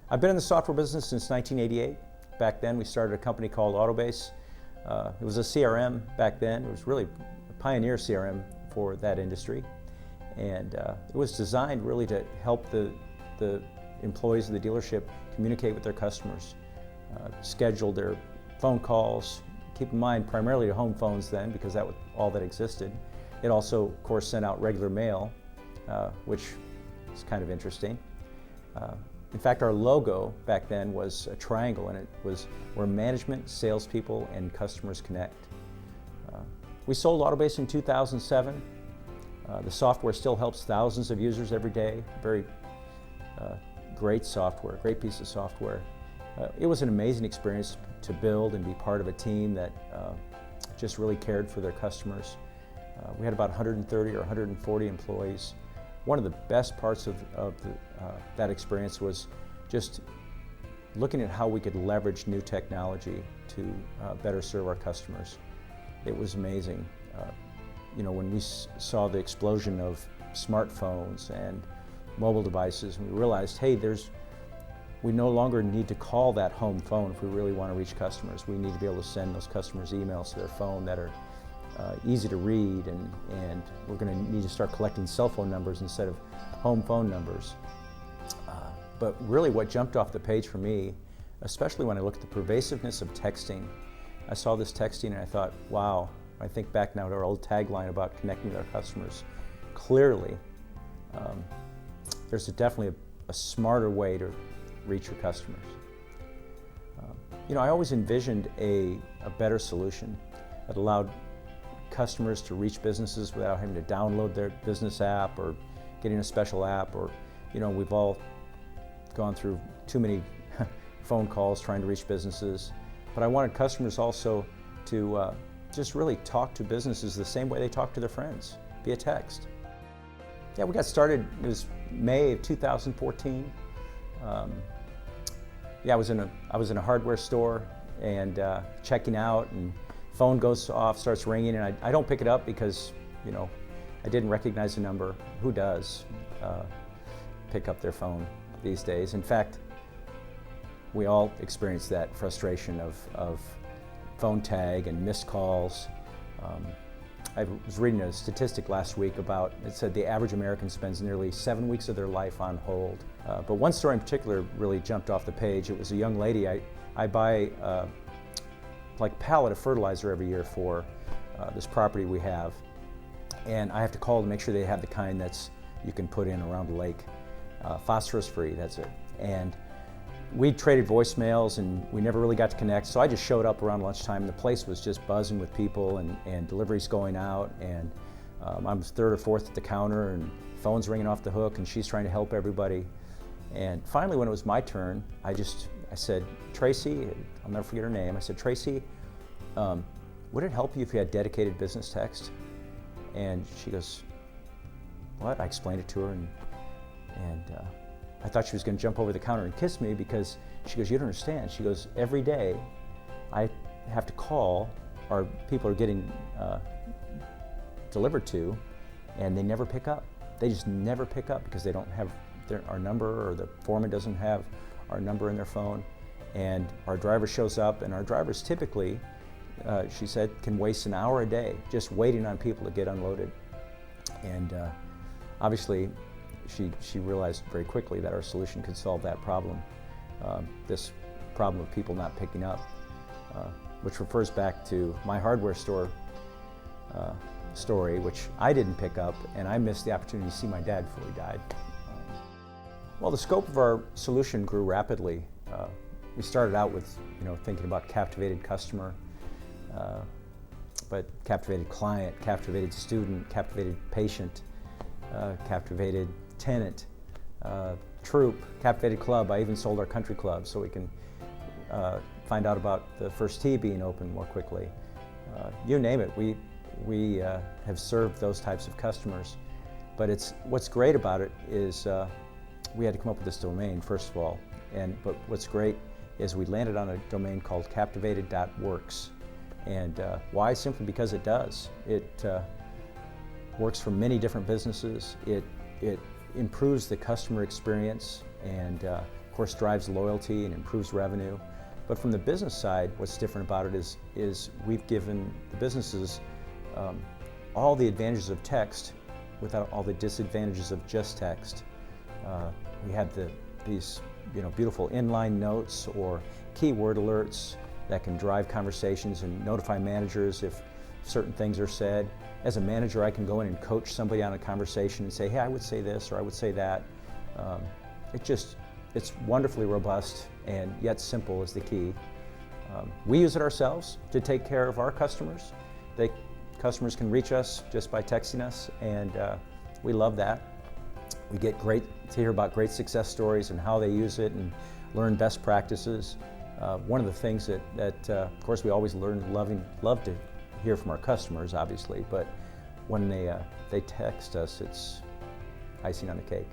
I've been in the software business since 1988. Back then we started a company called Autobase. It was a CRM back then. It was really a pioneer CRM for that industry. And it was designed really to help the employees of the dealership communicate with their customers, schedule their phone calls, keep in mind primarily home phones then because that was all that existed. It also, of course, sent out regular mail, which is kind of interesting. In fact, our logo back then was a triangle, and it was where management, salespeople, and customers connect. We sold Autobase in 2007. The software still helps thousands of users every day. Very great software, great piece of software. It was an amazing experience to build and be part of a team that just really cared for their customers. We had about 130 or 140 employees. One of the best parts of that experience was just looking at how we could leverage new technology to better serve our customers. It was amazing. You know, when we saw the explosion of smartphones and mobile devices, we realized, hey, we no longer need to call that home phone if we really want to reach customers. We need to be able to send those customers emails to their phone that are easy to read, and we're going to need to start collecting cell phone numbers instead of home phone numbers. But really what jumped off the page for me, especially when I looked at the pervasiveness of texting, I saw this texting and I thought, wow, I think back now to our old tagline about connecting with our customers. Clearly, there's definitely a smarter way to reach your customers. You know, I always envisioned a better solution that allowed customers to reach businesses without having to download their business app or getting a special app, or, you know, we've all gone through too many phone calls trying to reach businesses. But I wanted customers also to just really talk to businesses the same way they talk to their friends, via text. Yeah, we got started, it was May of 2014. Yeah, I was in a hardware store and checking out, and phone goes off, starts ringing, and I don't pick it up because, you know, I didn't recognize the number. Who does pick up their phone these days? In fact, we all experience that frustration of phone tag and missed calls. I was reading a statistic last week about, it said the average American spends nearly 7 weeks of their life on hold. But one story in particular really jumped off the page. It was a young lady. I buy like a pallet of fertilizer every year for this property we have, and I have to call to make sure they have the kind that's you can put in around the lake, phosphorus free, that's it. And we traded voicemails and we never really got to connect, so I just showed up around lunchtime and the place was just buzzing with people and deliveries going out, and I'm third or fourth at the counter and phone's ringing off the hook and she's trying to help everybody. And finally, when it was my turn, I said, Tracy, I'll never forget her name, I said, Tracy, would it help you if you had dedicated business text? And she goes, what? I explained it to her, and I thought she was going to jump over the counter and kiss me, because she goes, you don't understand. She goes, every day I have to call, or people are getting delivered to, and they never pick up. They just never pick up because they don't have our number, or the foreman doesn't have our number in their phone. And our driver shows up, and our drivers typically, she said, can waste an hour a day just waiting on people to get unloaded. And obviously, she realized very quickly that our solution could solve that problem, this problem of people not picking up, which refers back to my hardware store story, which I didn't pick up, and I missed the opportunity to see my dad before he died. Well, the scope of our solution grew rapidly. We started out with, thinking about captivated customer, but captivated client, captivated student, captivated patient, captivated tenant, troop, captivated club. I even sold our country club so we can find out about the first tee being open more quickly. You name it, we have served those types of customers. But what's great about it is we had to come up with this domain, first of all. But what's great is we landed on a domain called captivated.works. And why? Simply because it does. It works for many different businesses. It improves the customer experience and course, drives loyalty and improves revenue. But from the business side, what's different about it is we've given the businesses all the advantages of text without all the disadvantages of just text. We have these beautiful inline notes or keyword alerts that can drive conversations and notify managers if certain things are said. As a manager, I can go in and coach somebody on a conversation and say, hey, I would say this or I would say that. It's wonderfully robust, and yet simple is the key. We use it ourselves to take care of our customers. Customers can reach us just by texting us, and we love that. We get to hear about great success stories and how they use it and learn best practices. One of the things that of course, we always love to hear from our customers, obviously, but when they text us, it's icing on the cake.